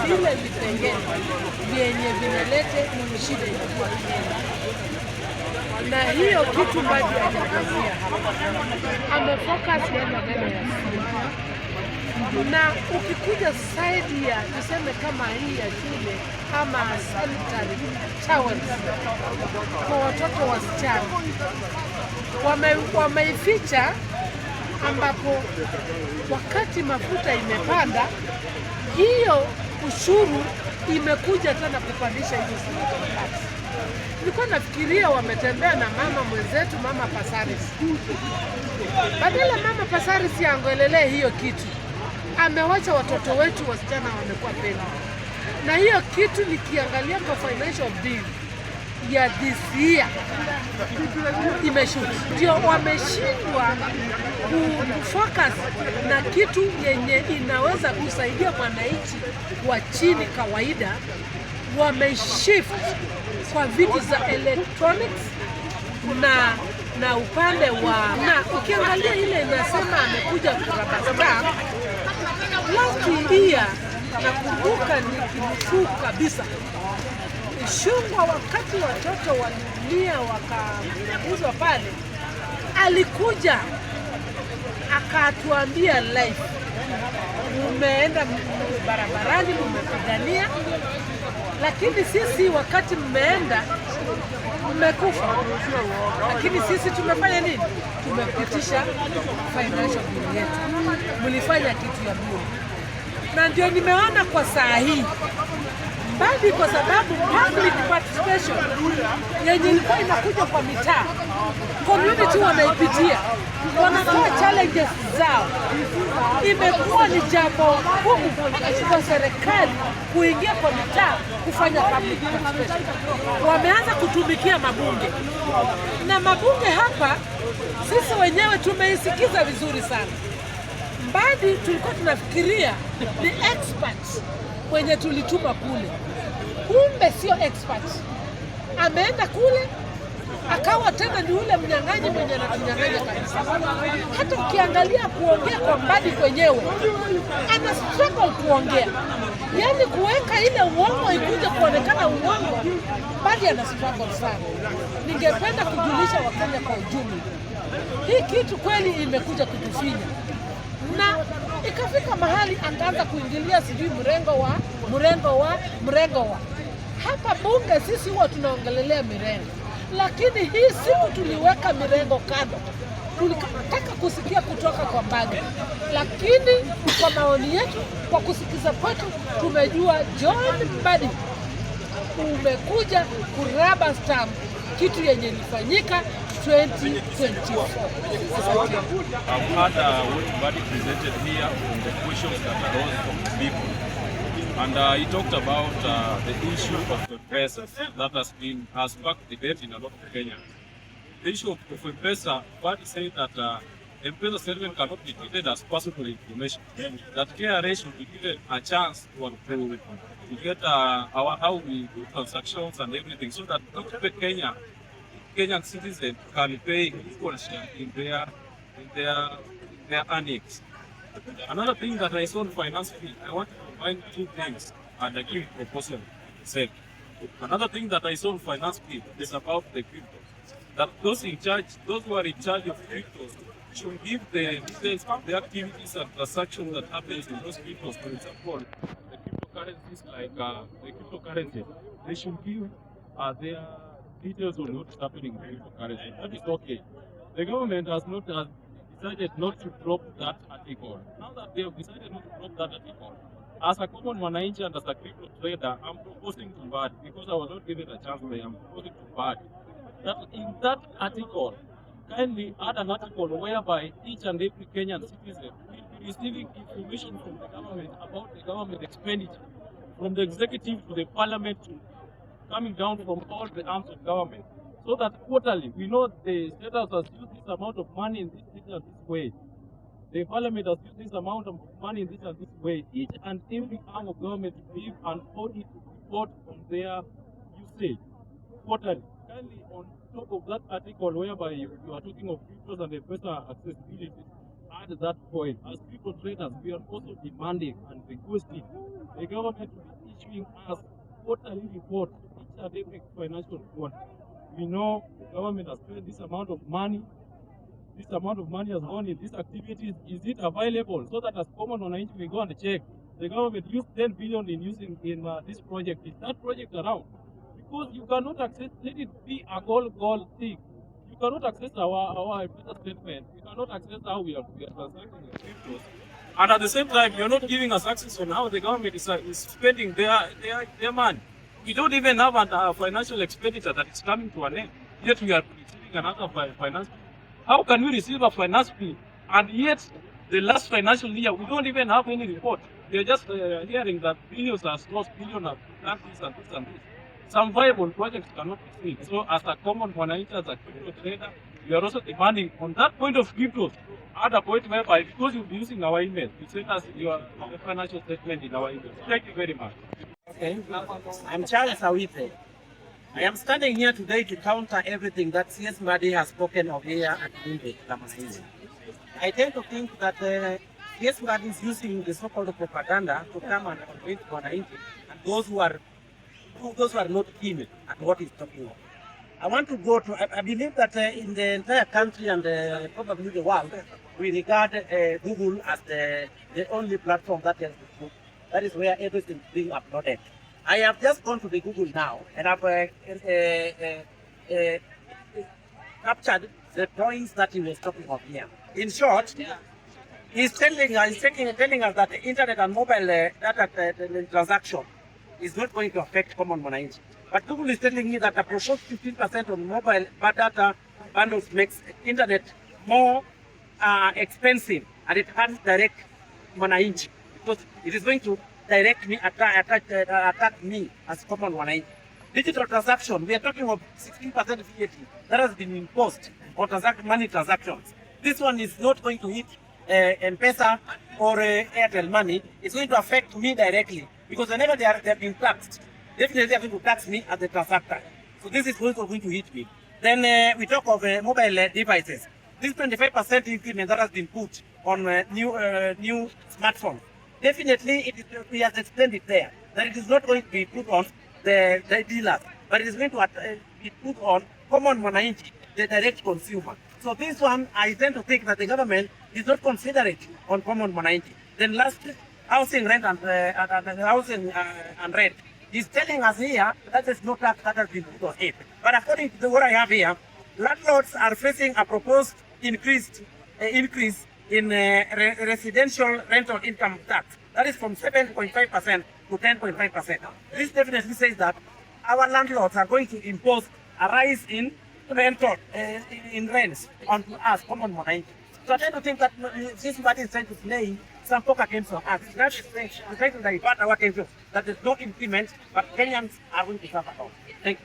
vile vipengele vyenye vinalete shida inakuwa Kenya. Na hiyo kitu Mbadi hajafanyia hapa. Amefocus ya maneno ya stima. Na ukikuja side ya tuseme kama hii ya shule ama sanitary towels kwa watoto wasichana wameificha, ambapo wakati mafuta imepanda, hiyo ushuru imekuja tena kupandisha hizo sanitary. Nilikuwa nafikiria wametembea na mama mwenzetu, Mama Pasaris. Badala Mama Pasaris angoelelee hiyo kitu, amewacha watoto wetu wasichana wamekuwa pena. Na hiyo kitu nikiangalia kwa financial bill ya this year imeshuka. Ndio wameshindwa kufocus na kitu yenye inaweza kusaidia mwananchi wa chini kawaida. Wameshift kwa vitu za electronics na upande wa, na ukiangalia ile inasema amekuja kurabasta last year. Nakumbuka nikinukuu kabisa Shungwa, wakati watoto waliumia wakauzwa pale, alikuja akatuambia live, mumeenda barabarani mmepigania, lakini sisi wakati mmeenda mmekufa. Lakini sisi tumefanya nini? Tumepitisha financial bill yetu, mlifanya kitu ya bure. Na ndio nimeona kwa saa hii Mbadi, kwa sababu public participation yenye ilikuwa inakuja kwa mitaa, community wanaipitia, wanatoa challenges zao, imekuwa ni jambo gumu kwa serikali kuingia kwa mitaa kufanya public participation. Wameanza kutumikia mabunge, na mabunge hapa sisi wenyewe tumeisikiza vizuri sana. Mbadi tulikuwa tunafikiria ni experts mwenye tulituma kule, kumbe sio experts. Ameenda kule akawa tena ni ule mnyang'anyi mwenye anatunyang'anya kabisa. Hata ukiangalia kuongea kwa Mbadi kwenyewe, ana struggle kuongea, yaani kuweka ile uongo ikuja kuonekana uongo. Mbadi ana struggle sana. Ningependa kujulisha Wakenya kwa ujumla, hii kitu kweli imekuja kutufinya, na ikafika mahali akaanza kuingilia sijui mrengo wa hapa bunge. Sisi huwa tunaongelelea mirengo, lakini hii siku tuliweka mirengo kando. Tulitaka kusikia kutoka kwa Mbadi, lakini kwa maoni yetu, kwa kusikiza kwetu, tumejua John Mbadi umekuja kuraba stamp kitu yenye ilifanyika 2024. I've had what Mbadi presented here on the questions that arose from the people. And he talked about the issue of the press that has sparked debate in a lot of Kenyans. The issue of M-Pesa, Mbadi said that M-Pesa settlement cannot be treated as personal information. That KRA should be given a chance to get how we do transactions and everything, so that Kenyan citizens can pay equal share in their earnings. Another thing that I saw in finance fee, I want to combine two things and I give proposal itself. Another thing that I saw in finance fee is about the cryptos. That those who are in charge of cryptos should give the details of the activities and transactions that happens in those cryptos. For example, the cryptocurrencies like the cryptocurrencies, they should give their details on what is happening in cryptocurrency. That is okay. The government has decided not to drop that article. Now that they have decided not to drop that article, as a common mwananchi and as a crypto trader, I'm proposing to Mbadi, because I was not given a chance there, I'm proposing to Mbadi that in that article, kindly add an article whereby each and every Kenyan citizen will be receiving information from the government about the government expenditure, from the executive to the parliament, coming down from all the arms of government, so that quarterly we know the status has used this amount of money in this and this way. The parliament has used this amount of money in this and this way. Each and every arm of government to give an audit report on their usage quarterly. Kindly on top of that article whereby you are talking of cryptos and the personal accessibility, add at that point, as crypto traders, we are also demanding and requesting the government to be issuing us quarterly report, each and every financial report. We know the government has spent this amount of money. This amount of money has gone in these activities. Is it available so that as common on we go and check? The government used 10 billion in using in this project. Is that project around? Because you cannot access, let it be a goal thing. You cannot access our business statement. You cannot access how we are transacting in cryptos. And at the same time, you're not giving us access on how the government is spending their money. We don't even have a financial expenditure that is coming to an end. Yet we are receiving another finance. How can we receive a finance bill and yet the last financial year we don't even have any report? We are just hearing that billions are lost, billions have done this and this and this. Some viable projects cannot be seen. So as a common manager, as a crypto trader, we are also demanding on that point of cryptos, at a point whereby because you'll be using our email, you send us your financial statement in our email. Thank you very much. Okay. I'm Charles Awite. I am standing here today to counter everything that CS Madi has spoken of here at Mumbai, Lamanaizi. I tend to think that CS Madi is using the so-called propaganda to come and convince Wananchi and those who are not keen at what he's talking about. I want to go to, I believe that in the entire country and probably the world, we regard Google as the only platform that is where everything is being uploaded. I have just gone to the Google now and I've captured the points that he was talking about here. In short, he's telling us that the internet and mobile data transaction is not going to affect common mwananchi. But Google is telling me that a proposed 15% on mobile data bundles makes internet more expensive and it hurts direct mwananchi because it is going to direct me, attack me as common mwananchi. Digital transaction, we are talking of 16% VAT that has been imposed on money transactions. This one is not going to hit M-Pesa or Airtel money. It's going to affect me directly because whenever they are being taxed, definitely they are going to tax me as the transactor. So this is also going to hit me. Then we talk of mobile devices. This 25% increment that has been put on new smartphones. Definitely, we have explained it there, that it is not going to be put on the dealers, but it is going to be put on common mwananchi, the direct consumer. So this one, I tend to think that the government is not considerate on common mwananchi. Then last, housing rent and housing and rent. He's telling us here that there's no tax that has been put on it. But according to what I have here, landlords are facing a proposed increase in residential rental income tax. That is from 7.5% to 10.5%. This definitely says that our landlords are going to impose a rise in rental, in rents on us, common mwananchi. So I tend to think that this party is trying to play some poker games on us. That's trying to divert our attention that there's no increment, but Kenyans are going to suffer. Thank you.